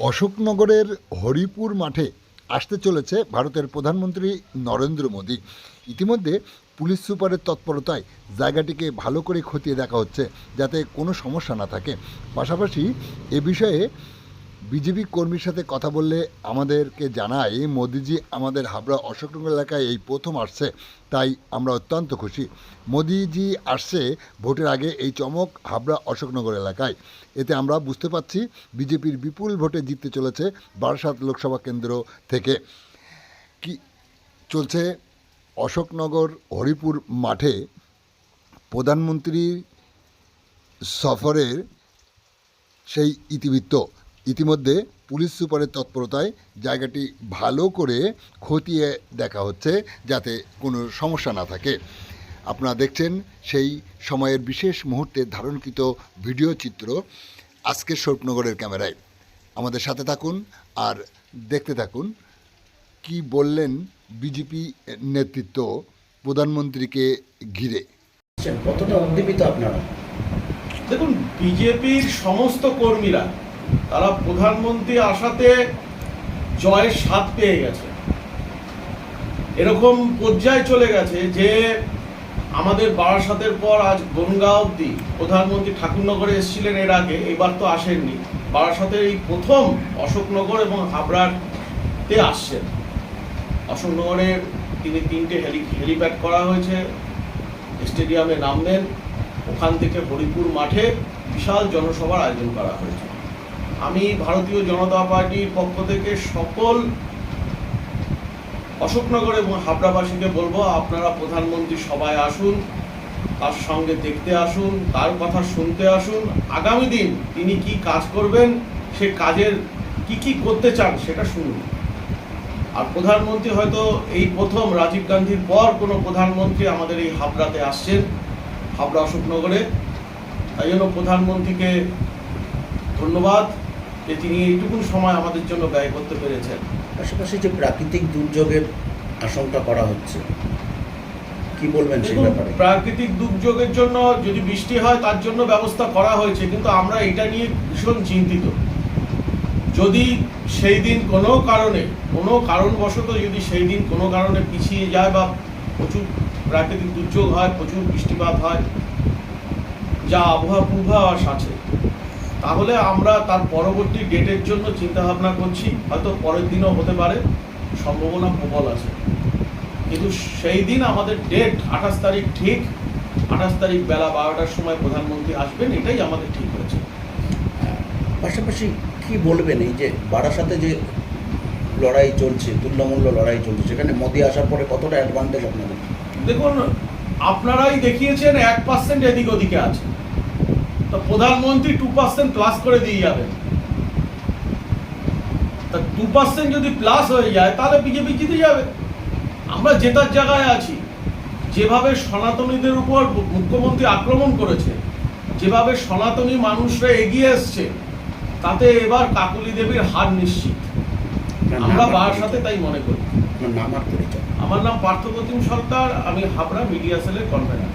অশোকনগরের হরিপুর মাঠে আসতে চলেছে ভারতের প্রধানমন্ত্রী নরেন্দ্র মোদী। ইতিমধ্যে পুলিশ সুপারের তৎপরতায় জায়গাটিকে ভালো করে খতিয়ে দেখা হচ্ছে যাতে কোনো সমস্যা না থাকে। পাশাপাশি এ বিষয়ে বিজেপি কর্মীর সাথে কথা বললে আমাদেরকে জানায় মোদিজি আমাদের হাবড়া অশোকনগর এলাকায় এই প্রথম আসছে, তাই আমরা অত্যন্ত খুশি। মোদিজি আসছে ভোটের আগে, এই চমক হাবড়া অশোকনগর এলাকায়। এতে আমরা বুঝতে পারছি বিজেপির বিপুল ভোটে জিততে চলেছে বারাসাত লোকসভা কেন্দ্র থেকে। কি চলছে অশোকনগর হরিপুর মাঠে প্রধানমন্ত্রী সফরের সেই ইতিবৃত্ত। ইতিমধ্যে পুলিশ সুপারের তৎপরতায় জায়গাটি ভালো করে খতিয়ে দেখা হচ্ছে যাতে কোনো সমস্যা না থাকে। আপনারা দেখছেন সেই সময়ের বিশেষ মুহূর্তে ধারণকৃত ভিডিও চিত্র আজকের স্বরূপনগরের ক্যামেরায়। আমাদের সাথে থাকুন আর দেখতে থাকুন কি বললেন বিজেপি নেতৃত্ব প্রধানমন্ত্রীকে ঘিরে। কতটা উদ্দীপিত আপনারা? দেখুন, বিজেপির সমস্ত কর্মীরা তারা প্রধানমন্ত্রী আসাতে জয়ের স্বাদ পেয়ে গেছে। এরকম পর্যায়ে চলে গেছে যে আমাদের বারাসাতের পর আজ বনগাঁ অবধি প্রধানমন্ত্রী ঠাকুরনগরে এসেছিলেন, এর আগে এবার তো আসেননি। বারাসাতের এই প্রথম অশোকনগর এবং হাবড়াতে আসছেন। অশোকনগরের তিনি 3টে হেলিপ্যাড করা হয়েছে, স্টেডিয়ামে নামবেন, ওখান থেকে হরিপুর মাঠে বিশাল জনসভার আয়োজন করা হয়েছে। আমি ভারতীয় জনতা পার্টির পক্ষ থেকে সকল অশোকনগর এবং হাবড়াবাসীকে বলবো, আপনারা প্রধানমন্ত্রী সভায় আসুন, তার সঙ্গে দেখতে আসুন, তার কথা শুনতে আসুন। আগামী দিন তিনি কি কাজ করবেন, সে কাজের কি করতে চান সেটা শুনুন। আর প্রধানমন্ত্রী হয়তো এই প্রথম রাজীব গান্ধীর পর কোনো প্রধানমন্ত্রী আমাদের এই হাবড়াতে আসছেন, হাবড়া অশোকনগরে। তাই জন্য প্রধানমন্ত্রীকে ধন্যবাদ যে তিনি এইটুকুন সময় আমাদের জন্য ব্যয় করতে পেরেছেন। পাশাপাশি যে প্রাকৃতিক দুর্যোগের আশঙ্কা করা হচ্ছে, কি বলবেন সেই ব্যাপারে? প্রাকৃতিক দুর্যোগের জন্য যদি বৃষ্টি হয় তার জন্য ব্যবস্থা করা হয়েছে, কিন্তু আমরা এটা নিয়ে ভীষণ চিন্তিত। যদি সেই দিন কোনো কারণবশত যদি সেই দিন কোনো কারণে পিছিয়ে যায় বা প্রচুর প্রাকৃতিক দুর্যোগ হয়, প্রচুর বৃষ্টিপাত হয়, যা আবহাওয়া পূর্বাভাস আছে, তাহলে আমরা তার পরবর্তী ডেটের জন্য চিন্তাভাবনা করছি। হয়তো পরের দিনও হতে পারে, সম্ভাবনা প্রবল আছে। কিন্তু সেই দিন আমাদের ডেট 28 তারিখ ঠিক। 28 তারিখ বেলা 12টার সময় প্রধানমন্ত্রী আসবেন, এটাই আমাদের ঠিক হয়েছে। পাশাপাশি কি বলবেন এই যে বারাসাতে যে লড়াই চলছে, তুল্যমূল্য লড়াই চলছে, সেখানে মোদি আসার পরে কতটা অ্যাডভান্টেজ আপনাদের? দেখুন, আপনারাই দেখিয়েছেন 1% এদিক ওদিকে আছে, তো প্রধানমন্ত্রী 2% প্লাস করে দিয়ে যাবেন। তা 2% যদি প্লাস হয়ে যায় তাহলে বিজেপি জিতে যাবে। আমরা জেতার জায়গায় আছি। যেভাবে সনাতনীদের উপর মুখ্যমন্ত্রী আক্রমণ করেছে, যেভাবে সনাতনী মানুষরা এগিয়ে এসছে, তাতে এবার কাকুলি দেবীর হার নিশ্চিত। আমরা বারাসাতে তাই মনে করি। নাম আর পরিচয়? আমার নাম পার্থপ্রতিম সরকার, আমি হাবড়া মিডিয়া সেলের কনভেনার।